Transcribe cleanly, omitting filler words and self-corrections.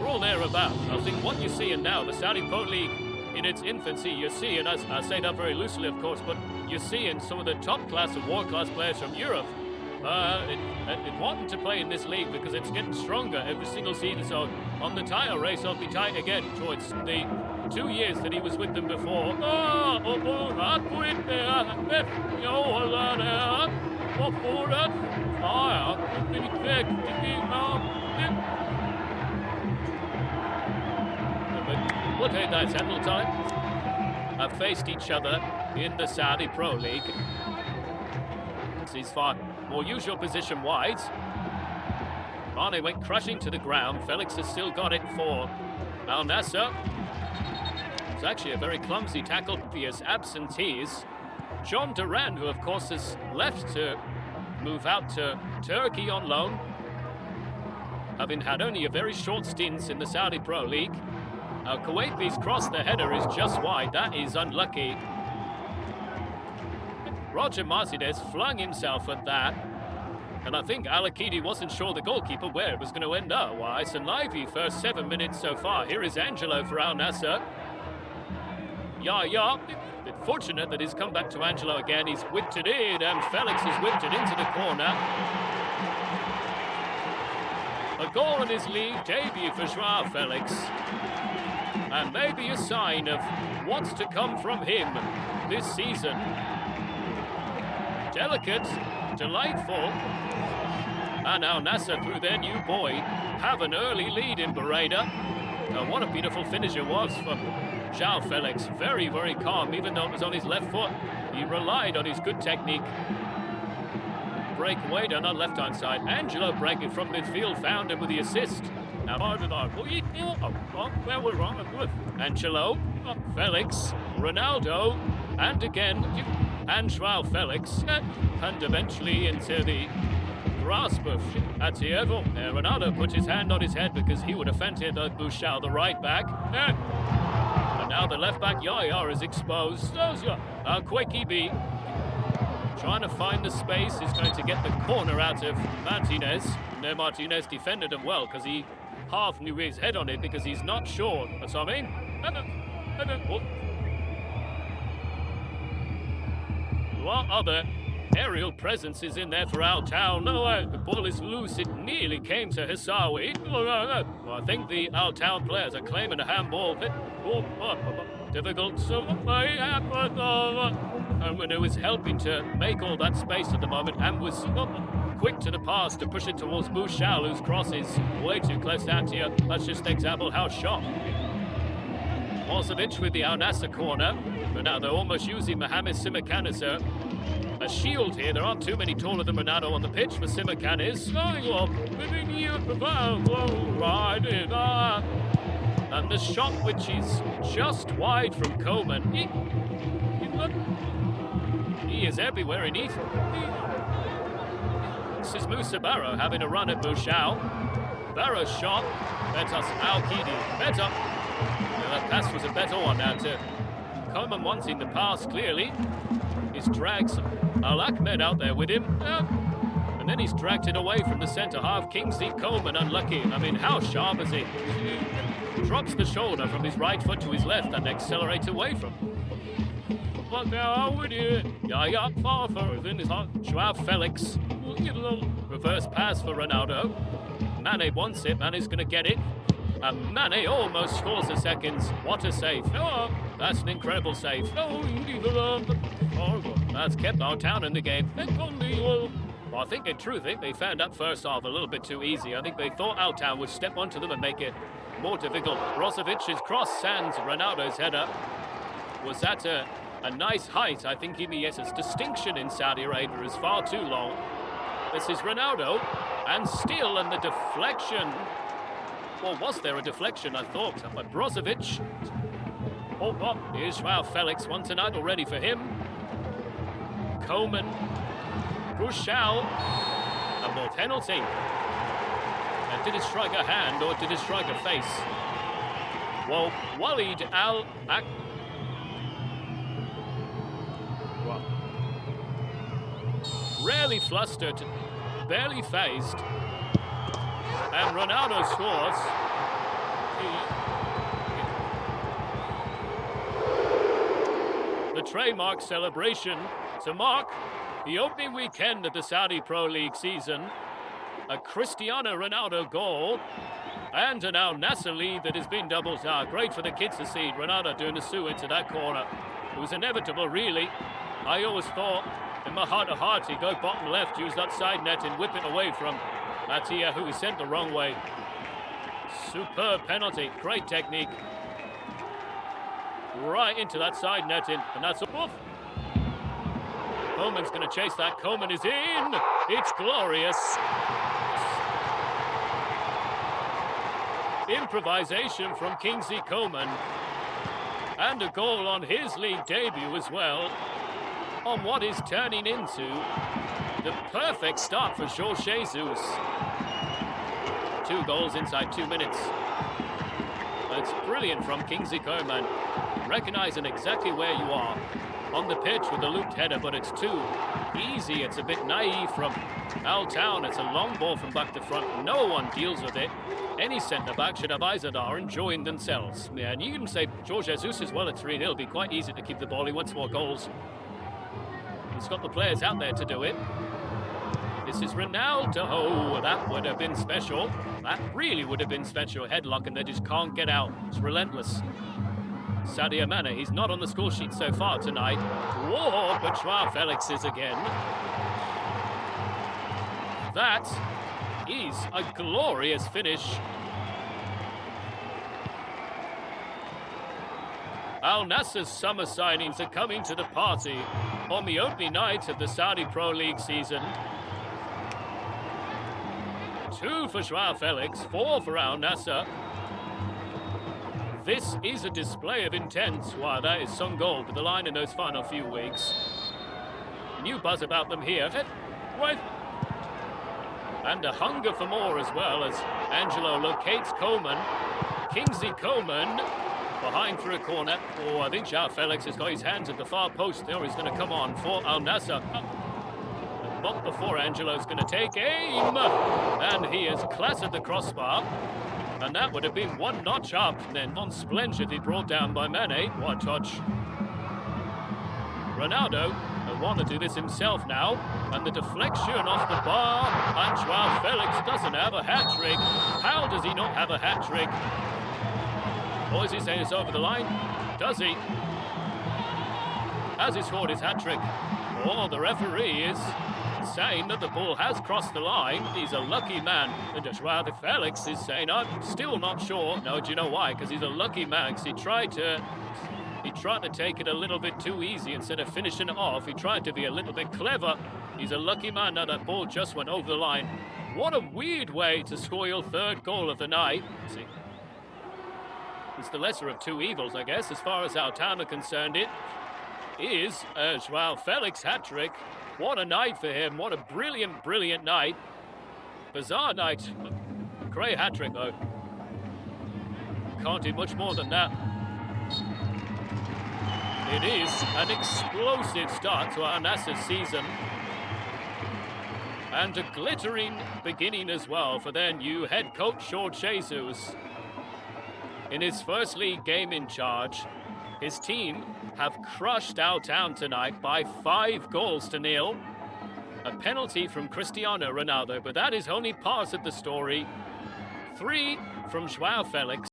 or thereabouts. I think what you're seeing now, the Saudi Pro League in its infancy, you're seeing, as I say that very loosely, of course, but you're seeing some of the top class and world class players from Europe wanting to play in this league because it's getting stronger every single season. So on the title race, I'll be tight again towards the 2 years that he was with them before. Look at that, handle time. Have faced each other in the Saudi Pro League. He's far more usual position wide. Mane went crashing to the ground. Felix has still got it for Al Nassr. It's actually a very clumsy tackle. Obvious absentees. John Duran, who of course has left to move out to Turkey on loan, having had only a very short stint in the Saudi Pro League. Kuwaiti's cross, the header is just wide. That is unlucky. Roger Martinez flung himself at that. And I think Al-Akidi wasn't sure, the goalkeeper, where it was going to end up. It's a lively first 7 minutes so far. Here is Angelo for Al Nassr. Bit fortunate that he's come back to Angelo again. He's whipped it in, and Felix has whipped it into the corner. A goal in his league debut for João Felix. And maybe a sign of what's to come from him this season. Delicate, delightful. And Al Nassr, through their new boy, have an early lead in Bereda. What a beautiful finish it was for João Felix. Very, very calm, even though it was on his left foot. He relied on his good technique. Breakaway down on left-hand side. Angelo breaking from midfield, found him with the assist. Now, where we're wrong. Angelo, Felix, Ronaldo, and again, and João Felix, and eventually into the grasp of Atiego. Ronaldo put his hand on his head because he would have fended Bouchal, the right back. And now the left back, Yaya, is exposed. Kweki B, trying to find the space, is going to get the corner out of Martinez. No, Martinez defended him well because he half knew his head on it because he's not sure. That's what I mean. What other aerial presence is in there for Al Taawoun? No, the ball is loose. It nearly came to Hissawi. Well, I think the Al Taawoun players are claiming a handball. Difficult. And it was helping to make all that space at the moment and was quick to the pass to push it towards Bouchal, whose cross is way too close out here. That's just an example how shot. Mozovic with the Al Nassr corner. But now they're almost using Mohamed Simakanis a shield here. There aren't too many taller than Ronaldo on the pitch for Simakanis. And the shot, which is just wide from Coleman. He is everywhere in it. This is Moussa Barrow having a run at Bouchal. Barrow's shot. Betas Al-Kidi. Better. That pass was a better one now to Coleman, wanting the pass clearly. He's dragged Al-Ahmed out there with him. And then he's dragged it away from the centre half. Kingsley Coleman unlucky. I mean, how sharp is he? Drops the shoulder from his right foot to his left and accelerates away from him. But now would you? Far within his heart. João Felix. Reverse pass for Ronaldo. Mane wants it. Mane's going to get it. And Mane almost scores a second. What a save. That's an incredible save. That's kept our town in the game. Well, I think in truth, they found that first half a little bit too easy. I think they thought Al Taawoun would step onto them and make it more difficult. Brozovic's cross sands Ronaldo's header. Was that a nice height? I think EBS's distinction in Saudi Arabia is far too long. This is Ronaldo, and still, and the deflection. Well, was there a deflection? I thought by Brozovic. Here's João Felix. One tonight already for him. Coleman, Bouchal, a ball penalty. And did it strike a hand or did it strike a face? Well, Walid Al-Ak. Rarely flustered, barely phased. And Ronaldo scores. The trademark celebration to mark the opening weekend of the Saudi Pro League season. A Cristiano Ronaldo goal and an Nassr lead that has been doubled out. Great for the kids to see Ronaldo doing a sue into that corner. It was inevitable, really. I always thought, in my heart of hearts, he'd go bottom left, use that side net and whip it away from Matia, who he sent the wrong way. Superb penalty, great technique. Right into that side netting, and that's a woof. Coleman's going to chase that. Coleman is in. It's glorious. Improvisation from Kingsley Coleman. And a goal on his league debut as well. On what is turning into the perfect start for João Felix. 2 goals inside 2 minutes. That's brilliant from Kingsley Coleman. Recognizing exactly where you are on the pitch with a looped header, but it's too easy. It's a bit naive from Taawoun. It's a long ball from back to front. No one deals with it. Any centre-back should have eyes that are enjoying themselves. Yeah, and you can say João Felix as well at 3-0. It'll be quite easy to keep the ball. He wants more goals. He's got the players out there to do it. This is Ronaldo. Oh, that would have been special. That really would have been special. Headlock, and they just can't get out. It's relentless. Sadio Mane, he's not on the score sheet so far tonight. Whoa, but João Felix is again. That is a glorious finish. Al Nassr's summer signings are coming to the party on the opening night of the Saudi Pro League season. 2 for João Felix, 4 for Al Nassr. This is a display of intent. Wow, that is some goal to the line in those final few weeks. New buzz about them here. Right. And a hunger for more as well as Angelo locates Coleman. Kingsley Coleman behind through a corner. Oh, I think João Felix has got his hands at the far post there. He's going to come on for Al Nassr. But before Angelo's going to take aim. And he has clattered the crossbar. And that would have been 1 notch up. And then on splendidly brought down by Mane. What a touch. Ronaldo will want to do this himself now. And the deflection off the bar. And João Felix doesn't have a hat-trick. How does he not have a hat-trick? Or is he saying it's over the line? Does he? Has he scored his hat-trick? Oh, the referee is saying that the ball has crossed the line. He's a lucky man. And João Felix is saying, I'm still not sure. No, do you know why? Because he's a lucky man. Because he tried to take it a little bit too easy instead of finishing it off. He tried to be a little bit clever. He's a lucky man. Now that ball just went over the line. What a weird way to score your 3rd goal of the night. See, it's the lesser of 2 evils, I guess, as far as Taawoun are concerned. It is a João Felix hat-trick. What a night for him. What a brilliant, brilliant night. Bizarre night. Great hat-trick, though. Can't do much more than that. It is an explosive start to our Nassr season. And a glittering beginning as well for their new head coach, João Felix. In his first league game in charge, his team have crushed Taawoun tonight by 5 goals to 0. A penalty from Cristiano Ronaldo, but that is only part of the story. 3 from João Felix.